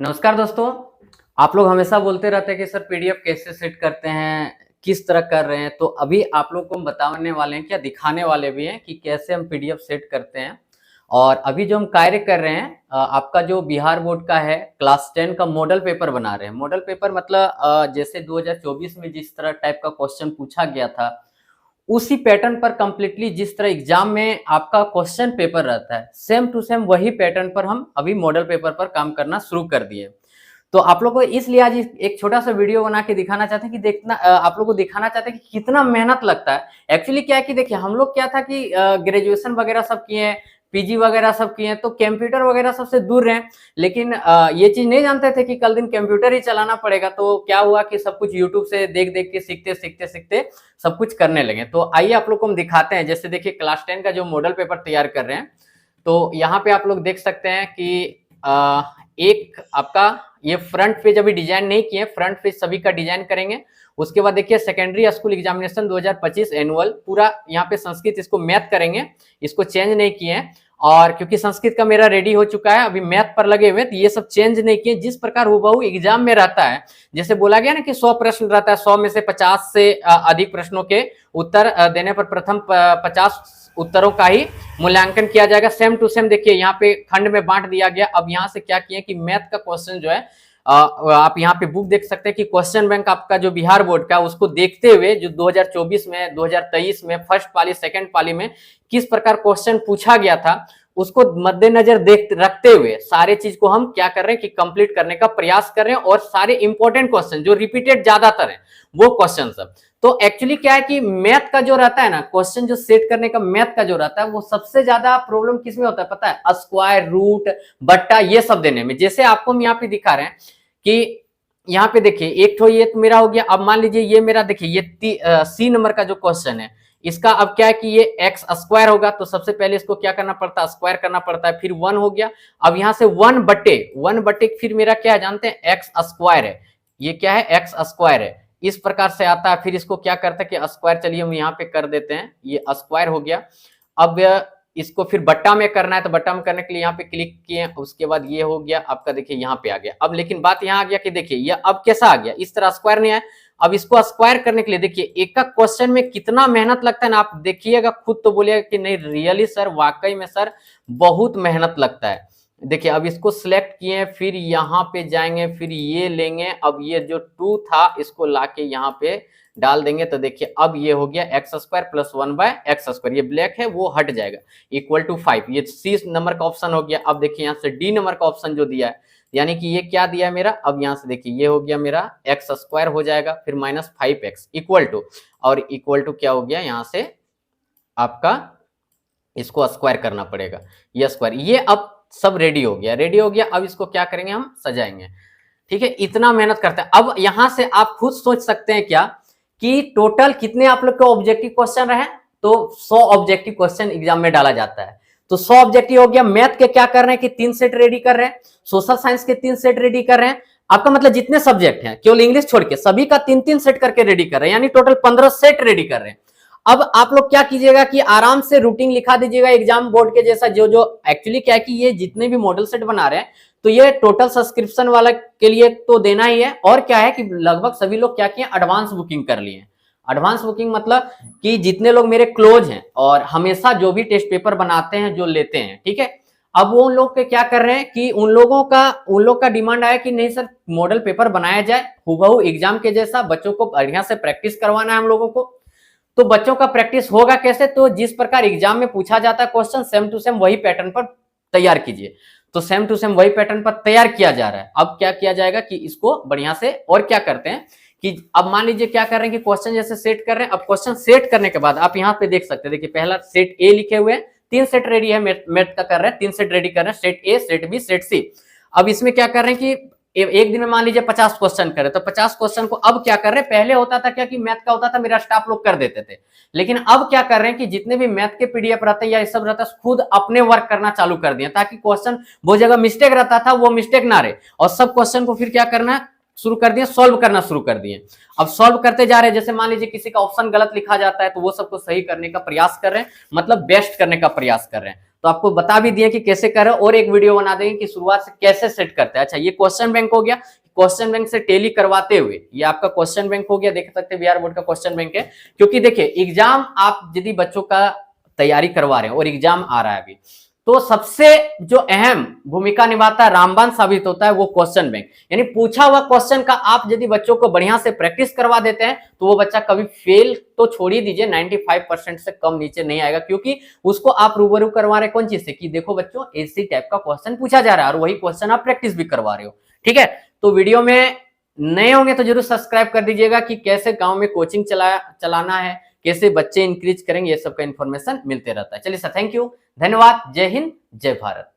नमस्कार दोस्तों। आप लोग हमेशा बोलते रहते हैं कि सर पीडीएफ कैसे सेट करते हैं, किस तरह कर रहे हैं। तो अभी आप लोग को हम बताने वाले हैं, क्या दिखाने वाले भी हैं कि कैसे हम पीडीएफ सेट करते हैं। और अभी जो हम कार्य कर रहे हैं, आपका जो बिहार बोर्ड का है, क्लास 10 का मॉडल पेपर बना रहे हैं। मॉडल पेपर मतलब जैसे 2024 में जिस तरह टाइप का क्वेश्चन पूछा गया था, उसी पैटर्न पर कंप्लीटली जिस तरह एग्जाम में आपका क्वेश्चन पेपर रहता है, सेम टू सेम वही पैटर्न पर हम अभी मॉडल पेपर पर काम करना शुरू कर दिए। तो आप लोग को इसलिए आज एक छोटा सा वीडियो बना के दिखाना चाहते हैं कि देखना, आप लोग को दिखाना चाहते हैं कि कितना मेहनत लगता है। एक्चुअली क्या है कि देखिए, हम लोग क्या था कि ग्रेजुएशन वगैरह सब किए हैं, पीजी वगैरह सब किए हैं, तो कंप्यूटर वगैरह सबसे दूर रहे। लेकिन ये चीज नहीं जानते थे कि कल दिन कंप्यूटर ही चलाना पड़ेगा। तो क्या हुआ कि सब कुछ यूट्यूब से देख देख के सीखते सीखते सीखते सब कुछ करने लगे। तो आइए आप लोग को हम दिखाते हैं। जैसे देखिए, क्लास 10 का जो मॉडल पेपर तैयार कर रहे हैं, तो यहाँ पे आप लोग देख सकते हैं कि एक आपका ये फ्रंट पेज अभी डिजाइन नहीं किए, फ्रंट पेज सभी का डिजाइन करेंगे। उसके बाद देखिए, सेकेंडरी स्कूल एग्जामिनेशन 2025 एनुअल पूरा यहाँ पे संस्कृत, इसको मैथ करेंगे, इसको चेंज नहीं किए हैं। और क्योंकि संस्कृत का मेरा रेडी हो चुका है, अभी मैथ पर लगे हुए, तो ये सब चेंज नहीं किए। जिस प्रकार हुबहू एग्जाम में रहता है, जैसे बोला गया ना कि 100 प्रश्न रहता है, 100 में से 50 से अधिक प्रश्नों के उत्तर देने पर प्रथम 50 उत्तरों का ही मूल्यांकन किया जाएगा। सेम टू सेम देखिए, यहाँ पे खंड में बांट दिया गया। अब यहाँ से क्या किए कि मैथ का क्वेश्चन जो है, आप यहाँ पे बुक देख सकते हैं कि क्वेश्चन बैंक आपका जो बिहार बोर्ड का, उसको देखते हुए जो 2024 में, 2023 में फर्स्ट पाली सेकंड पाली में किस प्रकार क्वेश्चन पूछा गया था, उसको मद्देनजर देख रखते हुए सारे चीज को हम क्या कर रहे हैं कि कंप्लीट करने का प्रयास कर रहे हैं। और सारे इंपॉर्टेंट क्वेश्चन जो रिपीटेड ज्यादातर है, वो क्वेश्चन सब। तो एक्चुअली क्या है कि मैथ का जो रहता है ना, क्वेश्चन जो सेट करने का मैथ का जो रहता है, वो सबसे ज्यादा प्रॉब्लम किसमें होता है पता है? स्क्वायर, रूट, बट्टा, ये सब देने में। जैसे आपको हम यहाँ पे दिखा रहे हैं कि यहाँ पे देखिए, एक तो ये तो मेरा हो गया। अब मान लीजिए ये मेरा, देखिए ये सी नंबर का जो क्वेश्चन है, इसका अब क्या है कि ये एक्स स्क्वायर होगा। तो सबसे पहले इसको क्या करना पड़ता है? स्क्वायर करना पड़ता है। फिर 1 हो गया। अब यहाँ से 1/1 फिर मेरा क्या है जानते हैं? एक्स स्क्वायर है। ये क्या है? एक्स स्क्वायर है। इस प्रकार से आता है। फिर इसको क्या करते हैं कि स्क्वायर, चलिए हम यहाँ पे कर देते हैं, ये स्क्वायर हो गया। अब इसको फिर बट्टा में करना है, तो बट्टा में करने के लिए यहाँ पे क्लिक किए। उसके बाद ये हो गया आपका, देखिए यहाँ पे आ गया। अब लेकिन बात यहाँ आ गया कि देखिए ये अब कैसा आ गया, इस तरह स्क्वायर नहीं आया। अब इसको स्क्वायर करने के लिए देखिए, एक एक क्वेश्चन में कितना मेहनत लगता है ना, आप देखिएगा खुद तो बोलिएगा कि नहीं रियली सर, वाकई में सर बहुत मेहनत लगता है। देखिए, अब इसको सिलेक्ट किए, फिर यहाँ पे जाएंगे, फिर ये लेंगे। अब ये जो 2 था, इसको लाके यहाँ पे डाल देंगे। तो देखिए, अब ये हो गया एक्स स्क्वायर प्लस 1/x²। ये ब्लैक है वो हट जाएगा, इक्वल टू 5। ये सी नंबर का ऑप्शन हो गया। अब देखिए यहाँ से डी नंबर का ऑप्शन जो दिया है, यानी कि ये क्या दिया है मेरा, अब यहाँ से देखिए ये हो गया मेरा x² हो जाएगा, फिर -5x इक्वल टू, और इक्वल टू क्या हो गया यहाँ से आपका, इसको स्क्वायर करना पड़ेगा, ये स्क्वायर। ये अब सब रेडी हो गया, रेडी हो गया। अब इसको क्या करेंगे, हम सजाएंगे। ठीक है, इतना मेहनत करते हैं। अब यहां से आप खुद सोच सकते हैं क्या कि टोटल कितने आप लोग के ऑब्जेक्टिव क्वेश्चन रहे? तो 100 ऑब्जेक्टिव क्वेश्चन एग्जाम में डाला जाता है। तो 100 ऑब्जेक्टिव हो गया। मैथ के क्या कर रहे हैं कि 3 सेट रेडी कर रहे हैं, सोशल साइंस के 3 सेट रेडी कर रहे हैं। आपका मतलब जितने सब्जेक्ट हैं, केवल इंग्लिश छोड़ के सभी का 3-3 सेट करके रेडी कर रहे हैं, यानी टोटल 15 सेट रेडी कर रहे हैं। अब आप लोग क्या कीजिएगा कि आराम से रूटीन लिखा दीजिएगा एग्जाम बोर्ड के जैसा। जो जो एक्चुअली क्या है कि ये जितने भी मॉडल सेट बना रहे हैं, तो ये टोटल सब्सक्रिप्शन वाला के लिए तो देना ही है। और क्या है कि लगभग सभी लोग क्या किए, एडवांस बुकिंग कर लिए। एडवांस बुकिंग मतलब कि जितने लोग मेरे क्लोज हैं और हमेशा जो भी टेस्ट पेपर बनाते हैं, जो लेते हैं, ठीक है, अब वो उन लोग के क्या कर रहे हैं कि उन लोग का डिमांड आया कि नहीं सर, मॉडल पेपर बनाया जाए हुबहू एग्जाम के जैसा, बच्चों को बढ़िया से प्रैक्टिस करवाना है हम लोगों को। तो बच्चों का प्रैक्टिस होगा कैसे? तो जिस प्रकार एग्जाम में पूछा जाता है क्वेश्चन, सेम टू सेम वही पैटर्न पर तैयार कीजिए। तो सेम टू सेम वही पैटर्न पर तैयार किया जा रहा है। अब क्या किया जाएगा कि इसको बढ़िया से, और क्या करते हैं कि अब मान लीजिए क्या कर रहे हैं कि क्वेश्चन जैसे सेट कर रहे हैं। अब क्वेश्चन सेट करने के बाद आप यहाँ पे देख सकते हैं, देखिए पहला सेट ए लिखे हुए हैं, 3 सेट रेडी है, मैथ का कर रहे हैं, 3 सेट रेडी कर रहे हैं, set A, set B, set C. अब इसमें क्या कर रहे हैं कि एक दिन में मान लीजिए 50 क्वेश्चन करे, तो 50 क्वेश्चन को अब क्या कर रहे हैं, पहले होता था क्या कि मैथ का होता था, मेरा स्टाफ लोग कर देते थे। लेकिन अब क्या कर रहे हैं कि जितने भी मैथ के पीडीएफ रहते हैं या ये सब रहता है, खुद अपने वर्क करना चालू कर दिया, ताकि क्वेश्चन वो जगह मिस्टेक रहता था वो मिस्टेक ना रहे। और सब क्वेश्चन को फिर क्या करना शुरू कर दिए, सॉल्व करना शुरू कर दिए। अब सॉल्व करते जा रहे हैं। जैसे मान लीजिए किसी का ऑप्शन गलत लिखा जाता है, तो वो सबको सही करने का प्रयास कर रहे हैं, मतलब बेस्ट करने का प्रयास कर रहे हैं। तो आपको बता भी दिए कि कैसे करें, और एक वीडियो बना देंगे कि शुरुआत से कैसे सेट करते हैं। अच्छा, ये क्वेश्चन बैंक हो गया, क्वेश्चन बैंक से टेली करवाते हुए ये आपका क्वेश्चन बैंक हो गया, देख सकते हैं बिहार बोर्ड का क्वेश्चन बैंक है। क्योंकि देखिए एग्जाम आप यदि बच्चों का तैयारी करवा रहे हैं और एग्जाम आ रहा है अभी, तो सबसे जो अहम भूमिका निभाता है, रामबाण साबित होता है वो क्वेश्चन बैंक। यानी पूछा हुआ क्वेश्चन का आप यदि बच्चों को बढ़िया से प्रैक्टिस करवा देते हैं तो वो बच्चा कभी फेल तो छोड़ ही दीजिए, 95% से कम नीचे नहीं आएगा, क्योंकि उसको आप रूबरू करवा रहे कौन चीज से कि देखो बच्चों इसी टाइप का क्वेश्चन पूछा जा रहा है और वही क्वेश्चन आप प्रैक्टिस भी करवा रहे हो। ठीक है, तो वीडियो में नए होंगे तो जरूर सब्सक्राइब कर दीजिएगा कि कैसे गांव में कोचिंग चलाना है, कैसे बच्चे इंक्रीज करेंगे, ये सब का इन्फॉर्मेशन मिलते रहता है। चलिए सर, थैंक यू, धन्यवाद, जय हिंद, जय भारत।